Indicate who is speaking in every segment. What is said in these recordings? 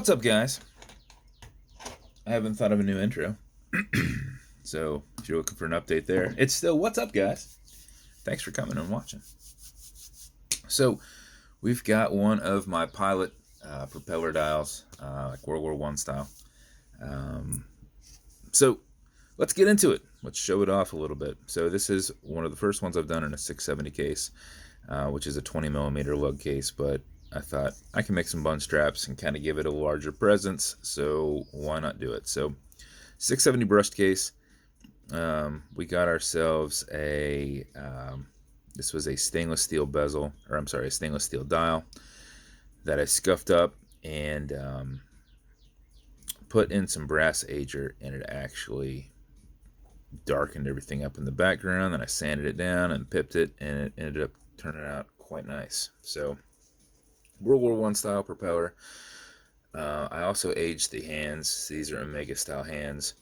Speaker 1: What's up, guys? I haven't thought of a new intro. So, if you're looking for an update there, it's still what's up, guys? Thanks for coming and watching. So, we've got one of my pilot propeller dials, like World War I style. So, let's get into it. Let's show it off a little bit. So, this is one of the first ones I've done in a 670 case, which is a 20 millimeter lug case, but I thought I can make some bund straps and kind of give it a larger presence, so why not do it? So 670 brushed case. We got ourselves a, this was a stainless steel bezel, or I'm sorry, a stainless steel dial that I scuffed up and put in some brass ager, and it actually darkened everything up in the background. Then I sanded it down and pipped it, and it ended up turning out quite nice. So World War I style propeller. I also aged the hands. These are Omega style hands.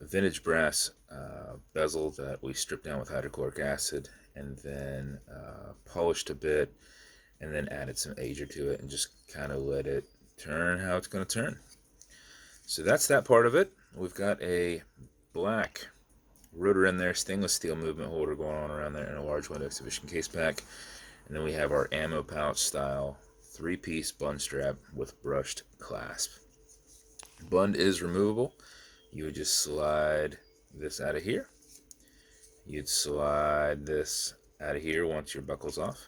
Speaker 1: Vintage brass bezel that we stripped down with hydrochloric acid and then polished a bit and then added some ager to it and just kind of let it turn how it's going to turn. So that's that part of it. We've got a black rotor in there, stainless steel movement holder going on around there, and a large window exhibition case back. And then we have our ammo pouch style 3-piece bund strap with brushed clasp. Bund is removable. You would just slide this out of here. You'd slide this out of here once your buckle's off.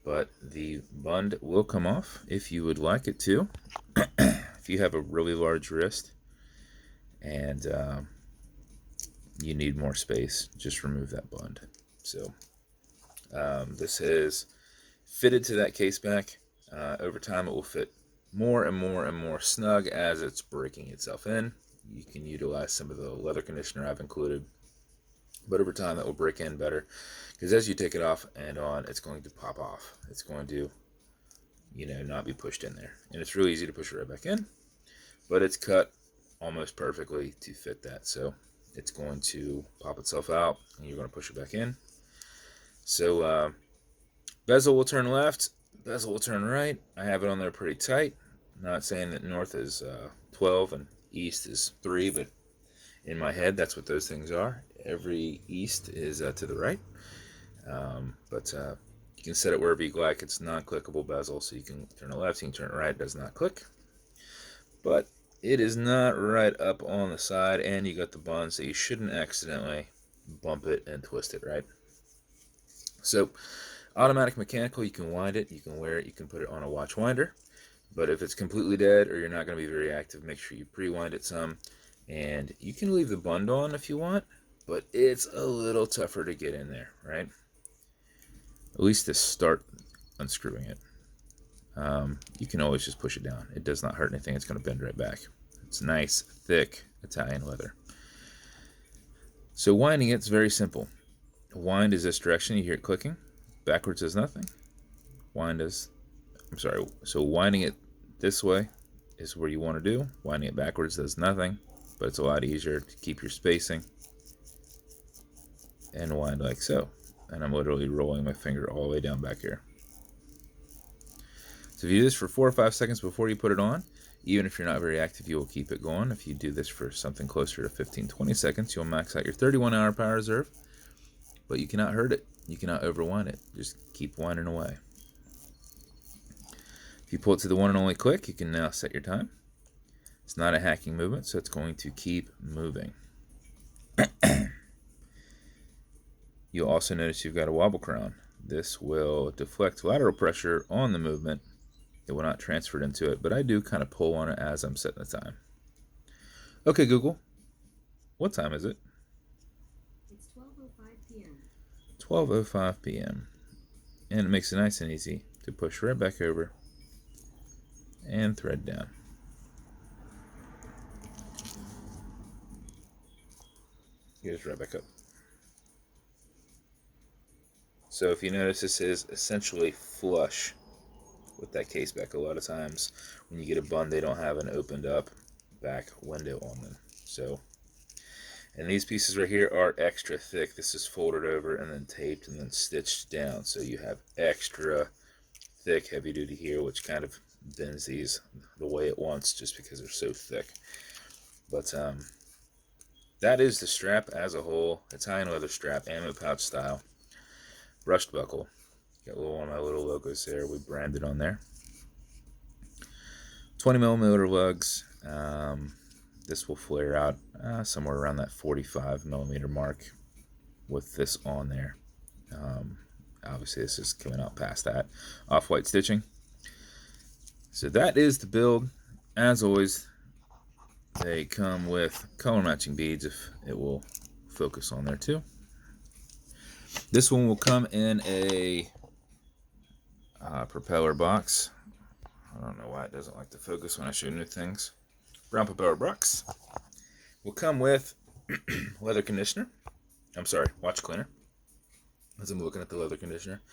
Speaker 1: But the bund will come off if you would like it to. If you have a really large wrist and you need more space, just remove that bund. So this is fitted to that case back. Over time it will fit more and more and more snug as it's breaking itself in. You can utilize some of the leather conditioner I've included, but over time that will break in better, because as you take it off and on, it's going to pop off. It's going to, not be pushed in there, and it's really easy to push it right back in, but it's cut almost perfectly to fit that, so it's going to pop itself out and you're going to push it back in. So bezel will turn left, bezel will turn right. I have it on there pretty tight. Not saying that north is 12 and east is 3, but in my head that's what those things are. Every east is to the right, but you can set it wherever you like. It's non-clickable bezel, so you can turn it left, you can turn it right. It does not click, but it is not right up on the side, and you got the bund, so you shouldn't accidentally bump it and twist it, right? So automatic mechanical, you can wind it, you can wear it, you can put it on a watch winder. But if it's completely dead or you're not going to be very active, make sure you pre-wind it some. And you can leave the bund on if you want, but it's a little tougher to get in there, right? At least to start unscrewing it. You can always just push it down. It does not hurt anything. It's going to bend right back. It's nice, thick Italian leather. So winding it's very simple. Wind is this direction. You hear it clicking. Backwards is nothing. So winding it this way is where you want to do. Winding it backwards does nothing, but it's a lot easier to keep your spacing. And wind like so. And I'm literally rolling my finger all the way down back here. So if you do this for 4 or 5 seconds before you put it on, even if you're not very active, you will keep it going. If you do this for something closer to 15-20 seconds, you'll max out your 31-hour power reserve, but you cannot hurt it. You cannot overwind it. Just keep winding away. If you pull it to the one and only click, you can now set your time. It's not a hacking movement, so it's going to keep moving. You'll also notice you've got a wobble crown. This will deflect lateral pressure on the movement. It will not transfer it into it, but I do kind of pull on it as I'm setting the time. Okay, Google, what time is it?
Speaker 2: It's 12:05 p.m.
Speaker 1: 12:05 p.m. And it makes it nice and easy to push right back over and thread down. Here's right back up. So if you notice, this is essentially flush with that case back. A lot of times when you get a bund, they don't have an opened up back window on them. So, and these pieces right here are extra thick. This is folded over and then taped and then stitched down. So you have extra thick heavy duty here, which kind of bends these the way it wants just because they're so thick. But that is the strap as a whole. Italian leather strap, ammo pouch style, brushed buckle. Got a little one of my little logos there. We branded on there. 20 millimeter lugs. This will flare out somewhere around that 45 millimeter mark with this on there. Obviously, this is coming out past that. Off-white stitching. So that is the build. As always, they come with color matching beads if it will focus on there too. This one will come in a propeller box. I don't know why it doesn't like to focus when I show new things. Brown propeller box. Will come with leather conditioner. I'm sorry, watch cleaner. As I'm looking at the leather conditioner.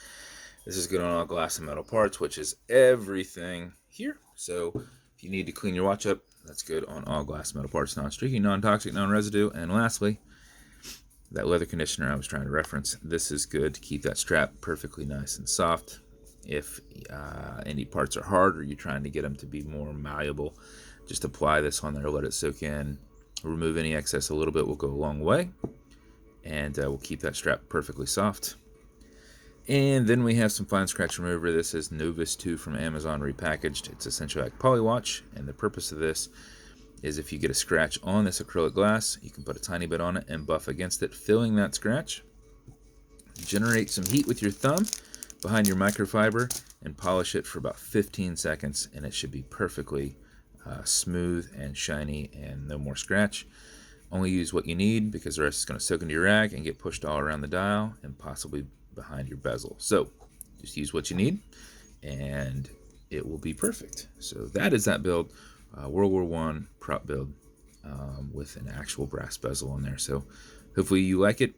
Speaker 1: This is good on all glass and metal parts, which is everything here. So if you need to clean your watch up, that's good on all glass and metal parts, non-streaky, non-toxic, non-residue. And lastly, that leather conditioner I was trying to reference. This is good to keep that strap perfectly nice and soft. If any parts are hard or you're trying to get them to be more malleable, just apply this on there, let it soak in, remove any excess a little bit, will go a long way, and we'll keep that strap perfectly soft. And then we have some fine scratch remover. This is Novus 2 from Amazon repackaged. It's Essential Act Poly Watch, and the purpose of this is if you get a scratch on this acrylic glass, you can put a tiny bit on it and buff against it, filling that scratch. Generate some heat with your thumb behind your microfiber and polish it for about 15 seconds, and it should be perfectly smooth and shiny and no more scratch. Only use what you need because the rest is going to soak into your rag and get pushed all around the dial and possibly behind your bezel. So just use what you need and it will be perfect. So that is that build, World War I prop build with an actual brass bezel on there. So hopefully you like it.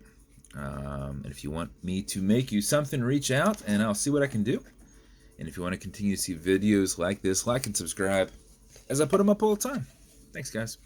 Speaker 1: And if you want me to make you something, reach out and I'll see what I can do. And if you want to continue to see videos like this, like and subscribe as I put them up all the time. Thanks, guys.